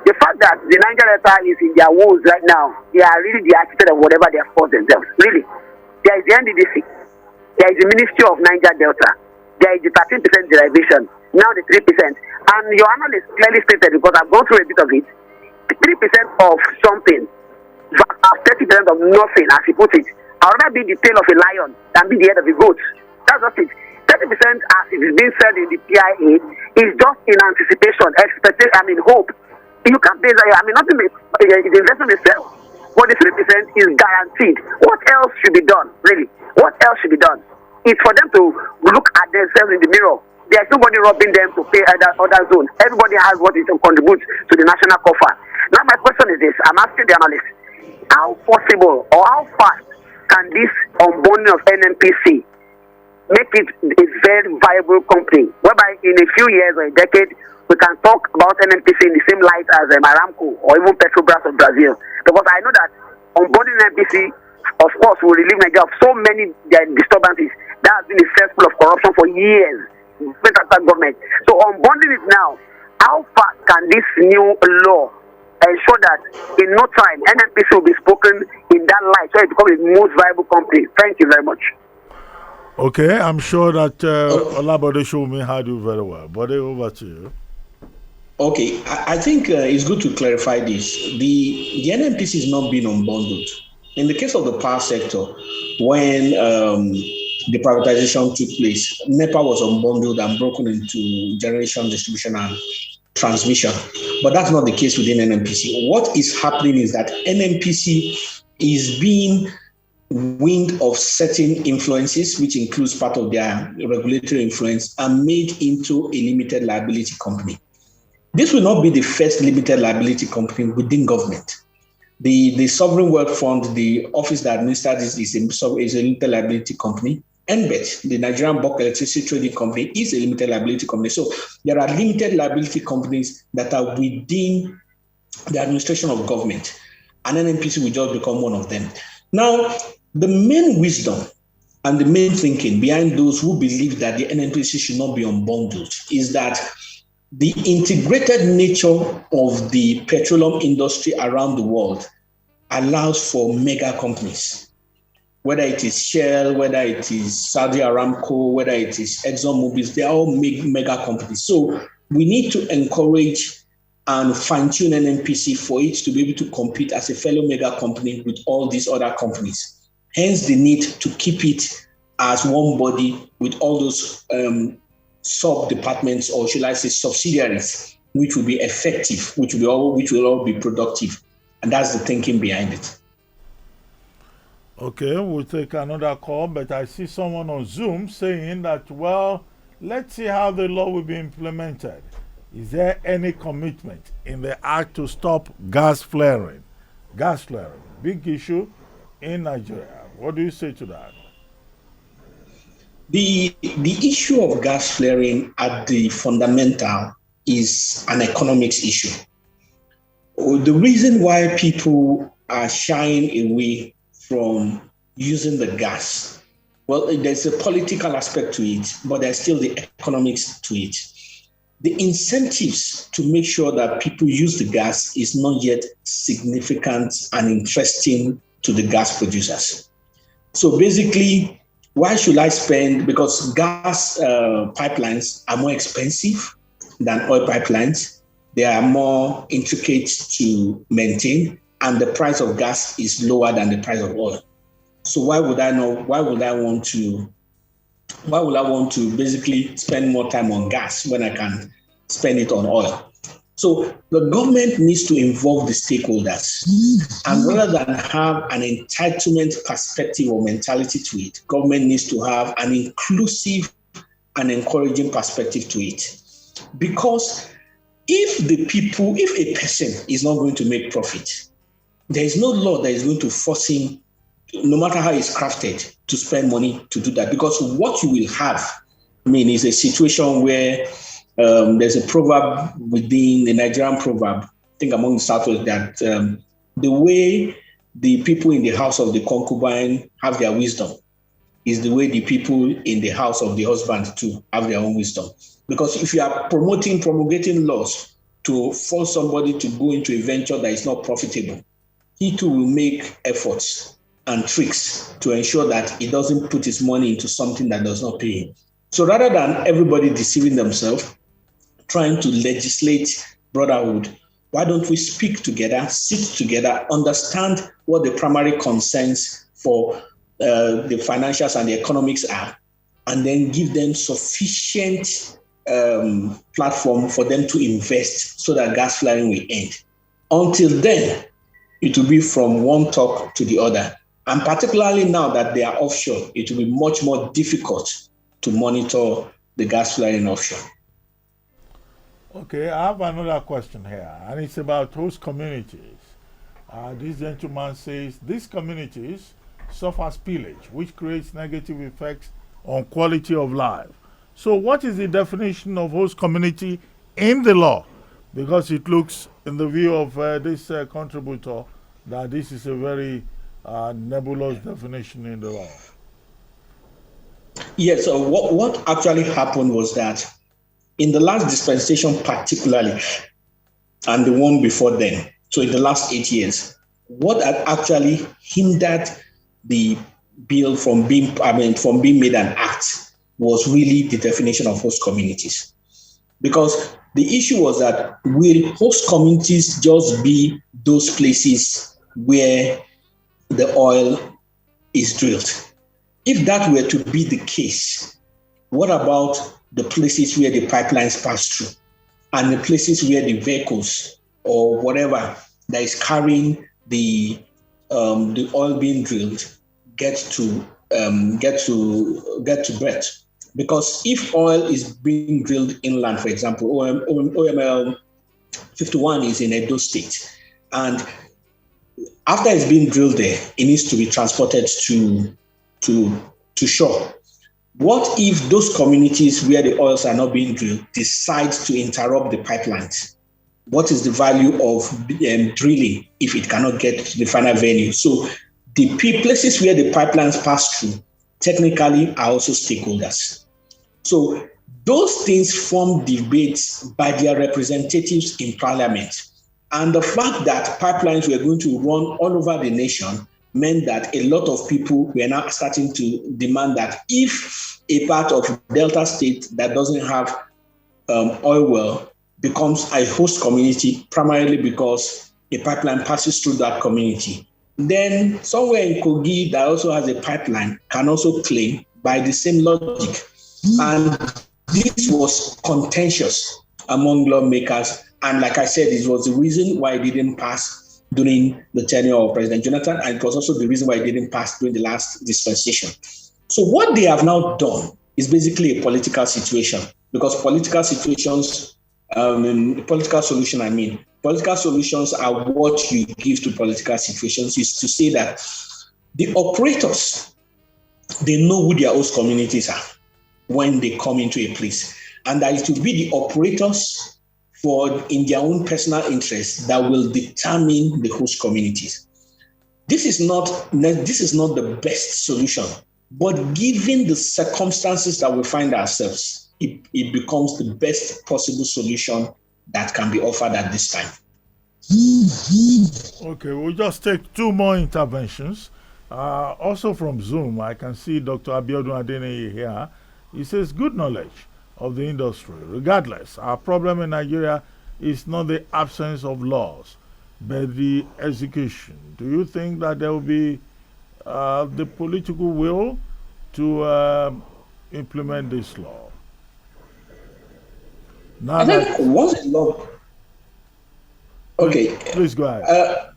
the fact that the Niger Delta is in their woes right now, they are really the architect of whatever they have caused themselves. Really. There is the NDDC. There is the Ministry of Niger Delta. There is the 13% derivation. Now the 3%. And your analyst clearly stated, because I've gone through a bit of it, 3% of something versus 30% of nothing, as he put it. I'd rather be the tail of a lion than be the head of a goat. That's just it. 30%, as it is being said in the PIA, is just in anticipation, expectation, hope. You can't base that. Nothing. The investment itself, but the 3% is guaranteed. What else should be done, really? What else should be done? It's for them to look at themselves in the mirror. There's nobody robbing them to pay other zones. Everybody has what it contributes to the national coffer. Now my question is this: I'm asking the analyst, how possible or how fast can this unbundling of NNPC make it a very viable company, whereby in a few years or a decade we can talk about NNPC in the same light as Aramco or even Petrobras of Brazil? Because I know that unbundling NNPC, of course, will relieve Nigeria of so many disturbances that has been a cesspool of corruption for years. Government. So unbundling it now, how fast can this new law ensure that in no time NNPC will be spoken in that light so it becomes the most viable company? Thank you very much. Okay, I'm sure that Olabode Sowunmi had you very well. Bode, over to you. Okay, I think it's good to clarify this. The NNPC is not being unbundled. In the case of the power sector, when the privatization took place, NEPA was unbundled and broken into generation, distribution, and transmission. But that's not the case within NNPC. What is happening is that NNPC is being weaned of certain influences, which includes part of their regulatory influence, and made into a limited liability company. This will not be the first limited liability company within government. The Sovereign Wealth Fund, the office that administers this, is a limited liability company. NBET, the Nigerian Bulk Electricity Trading Company, is a limited liability company. So there are limited liability companies that are within the administration of government, and NNPC will just become one of them. Now, the main wisdom and the main thinking behind those who believe that the NNPC should not be unbundled is that the integrated nature of the petroleum industry around the world allows for mega companies. Whether it is Shell, whether it is Saudi Aramco, whether it is ExxonMobil, they are all mega companies. So we need to encourage and fine-tune NNPC for it to be able to compete as a fellow mega company with all these other companies. Hence the need to keep it as one body with all those sub-departments, or should I say subsidiaries, which will be effective, which will all be productive. And that's the thinking behind it. Okay, we'll take another call, but I see someone on Zoom saying that, well, let's see how the law will be implemented. Is there any commitment in the act to stop gas flaring? Gas flaring, big issue in Nigeria. What do you say to that? The issue of gas flaring at the fundamental is an economics issue. The reason why people are shying away from using the gas, well, there's a political aspect to it, but there's still the economics to it. The incentives to make sure that people use the gas is not yet significant and interesting to the gas producers. So basically, why should I spend? Because gas pipelines are more expensive than oil pipelines. They are more intricate to maintain, and the price of gas is lower than the price of oil. So why would I want to basically spend more time on gas when I can spend it on oil? So the government needs to involve the stakeholders, and rather than have an entitlement perspective or mentality to it, government needs to have an inclusive and encouraging perspective to it. Because if a person is not going to make profit, there is no law that is going to force him, no matter how it's crafted, to spend money to do that. Because what you will have, is a situation where there's a proverb within the Nigerian proverb, I think among the Southwest, that the way the people in the house of the concubine have their wisdom is the way the people in the house of the husband too have their own wisdom. Because if you are promulgating laws to force somebody to go into a venture that is not profitable, he too will make efforts and tricks to ensure that he doesn't put his money into something that does not pay him. So rather than everybody deceiving themselves, trying to legislate brotherhood, why don't we speak together, sit together, understand what the primary concerns for the financials and the economics are, and then give them sufficient platform for them to invest so that gas flaring will end. Until then, it will be from one talk to the other. And particularly now that they are offshore, it will be much more difficult to monitor the gas flaring offshore. Okay, I have another question here, and it's about host communities. This gentleman says these communities suffer spillage, which creates negative effects on quality of life. So what is the definition of host community in the law? Because it looks, in the view of this contributor, that this is a very nebulous definition in the law. Yes, so what actually happened was that in the last dispensation particularly, and the one before then, so in the last 8 years, what had actually hindered the bill from being made an act was really the definition of host communities. Because the issue was that will host communities just be those places where the oil is drilled? If that were to be the case, what about the places where the pipelines pass through and the places where the vehicles or whatever that is carrying the oil being drilled get to berth? Because if oil is being drilled inland, for example, OML 51 is in Edo State, and after it's being drilled there, it needs to be transported to shore. What if those communities where the oils are not being drilled decide to interrupt the pipelines? What is the value of drilling if it cannot get to the final venue? So the places where the pipelines pass through technically are also stakeholders. So those things form debates by their representatives in parliament. And the fact that pipelines were going to run all over the nation meant that a lot of people were now starting to demand that if a part of Delta State that doesn't have oil well becomes a host community, primarily because a pipeline passes through that community, then somewhere in Kogi that also has a pipeline can also claim by the same logic. And this was contentious among lawmakers. And like I said, it was the reason why it didn't pass during the tenure of President Jonathan. And it was also the reason why it didn't pass during the last dispensation. So what they have now done is basically a political situation, because political situations, political solutions are what you give to political situations, is to say that the operators, they know who their host communities are when they come into a place, and that it will be the operators in their own personal interests that will determine the host communities. This is not the best solution, but given the circumstances that we find ourselves, it becomes the best possible solution that can be offered at this time. Okay, we'll just take two more interventions. Also from Zoom, I can see Dr. Abiodun Adeneye here. He says, good knowledge of the industry. Regardless, our problem in Nigeria is not the absence of laws, but the execution. Do you think that there will be the political will to implement this law? Now I think once a law... Okay. Please go ahead.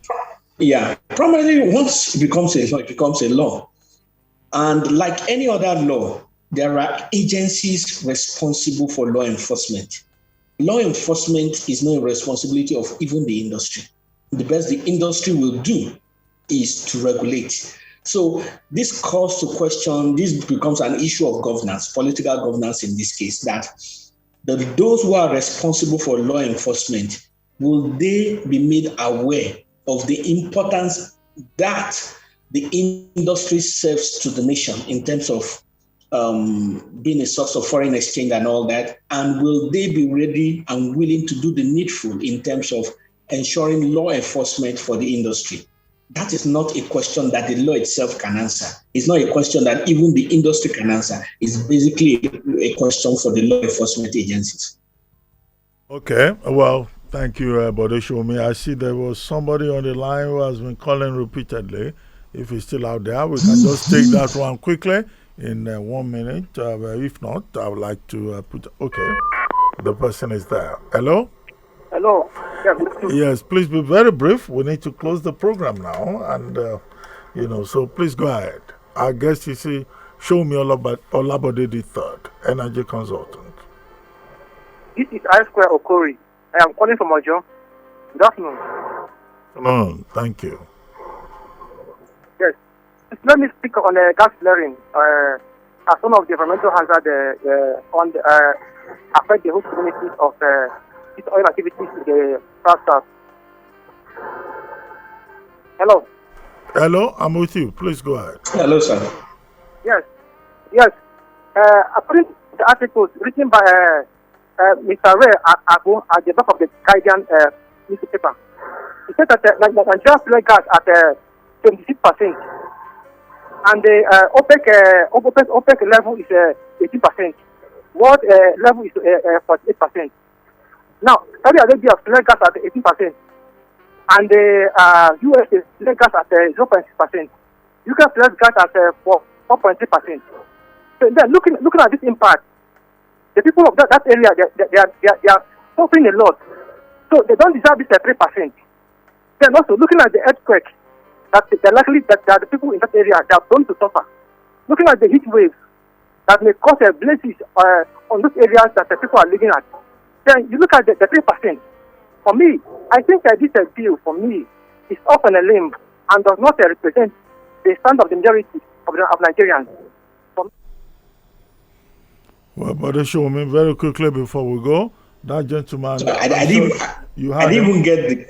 Primarily once it becomes a law, it becomes a law. And like any other law, there are agencies responsible for law enforcement. Law enforcement is not a responsibility of even the industry. The best the industry will do is to regulate. So this calls to question, this becomes an issue of governance, political governance in this case, that those who are responsible for law enforcement, will they be made aware of the importance that the industry serves to the nation in terms of being a source of foreign exchange and all that? And will they be ready and willing to do the needful in terms of ensuring law enforcement for the industry? That is not a question that the law itself can answer. It's not a question that even the industry can answer. It's basically a question for the law enforcement agencies. Okay, well, thank you, Bode Shomi. I see there was somebody on the line who has been calling repeatedly. If he's still out there, we can just take that one quickly in 1 minute. If not, I would like to put. Okay, the person is there. Hello? Hello. Yes, please be very brief. We need to close the program now, and so please go ahead. Our guest, you see, Olabode the third, energy consultant. This is I Square Okori. I am calling from Ojo. Good afternoon. No, thank you. Yes. Let me speak on gas flaring. As one of the environmental hazard affect the whole communities of these oil activities in the south. Hello. Hello, I'm with you. Please go ahead. Hello, sir. Yes. According to the articles written by Mr. Ray Abu at the back of the Guardian newspaper, he said that Nigeria fuel gas at 26%, and the OPEC level is 18%. World level is 48%. Now, Saudi Arabia fuel gas at 18%, and the US fuel gas at 0.6%. UK fuel gas at 4.3%. So then, looking at this impact, the people of that area, they are suffering a lot. So they don't deserve this 3%. Then also looking at the earthquake, that they're likely that the people in that area, they are prone to suffer. Looking at the heat waves that may cause blazes on those areas that the people are living at. Then you look at the 3%. For me, I think this bill, for me, is off on a limb and does not represent the stand of the majority of Nigerians. Well, but show me very quickly before we go. That gentleman. So I didn't even get the.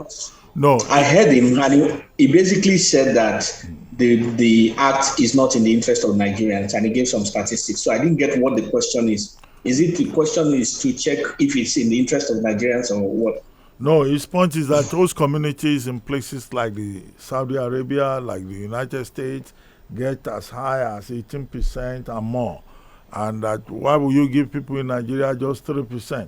No. I heard him, and he basically said that the act is not in the interest of Nigerians, and he gave some statistics. So I didn't get what the question is. Is it the question is to check if it's in the interest of Nigerians or what? No, his point is that those communities in places like the Saudi Arabia, like the United States, get as high as 18% and more. And that why will you give people in Nigeria just 3%?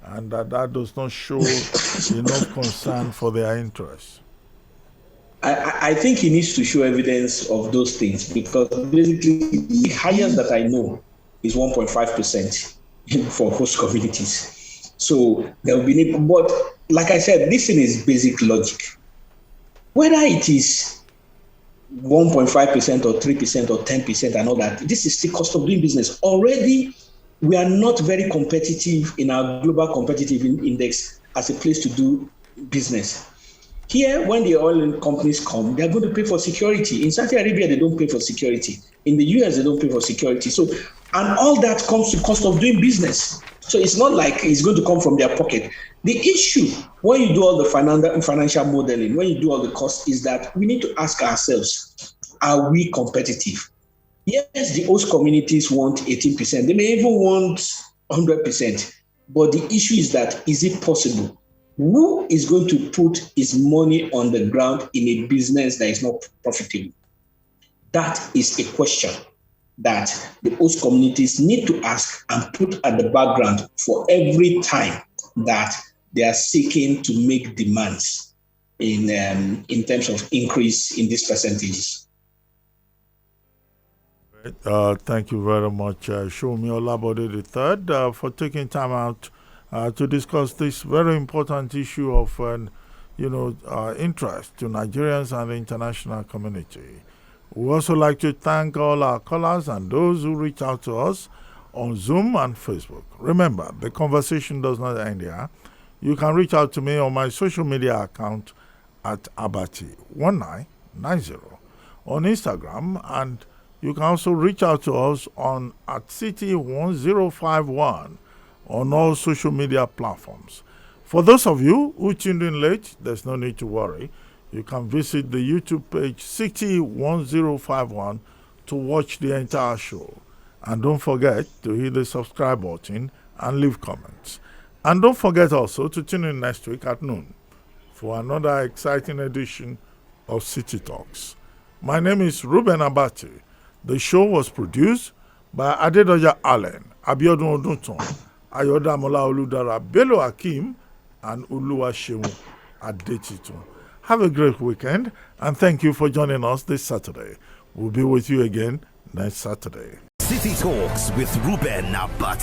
And that does not show enough concern for their interests. I think he needs to show evidence of those things, because basically the highest that I know is 1.5% for host communities. So there will be, but like I said, this thing is basic logic. Whether it is 1.5% or 3% or 10% and all that, this is the cost of doing business. Already, we are not very competitive in our global competitive index as a place to do business. Here, when the oil companies come, they are going to pay for security. In Saudi Arabia, they don't pay for security. In the US, they don't pay for security. So, and all that comes to cost of doing business. So it's not like it's going to come from their pocket. The issue, when you do all the financial modeling, when you do all the costs, is that we need to ask ourselves, are we competitive? Yes, the host communities want 18%. They may even want 100%. But the issue is that, is it possible? Who is going to put his money on the ground in a business that is not profitable? That is a question that the host communities need to ask and put at the background for every time that they are seeking to make demands in terms of increase in these percentages. Thank you very much, Sowunmi Olabode III, for taking time out to discuss this very important issue of interest to Nigerians and the international community. We also like to thank all our callers and those who reach out to us on Zoom and Facebook. Remember, the conversation does not end here. You can reach out to me on my social media account at Abati1990 on Instagram, and you can also reach out to us on at City1051 on all social media platforms. For those of you who tuned in late, there's no need to worry. You can visit the YouTube page City1051 to watch the entire show. And don't forget to hit the subscribe button and leave comments. And don't forget also to tune in next week at noon for another exciting edition of City Talks. My name is Reuben Abati. The show was produced by Adedoja Allen, Abiodun Odunton, Ayodamola Oludara, Bello Akim, and Uluwaseun Adetitun. Have a great weekend, and thank you for joining us this Saturday. We'll be with you again next Saturday. City Talks with Reuben Abati.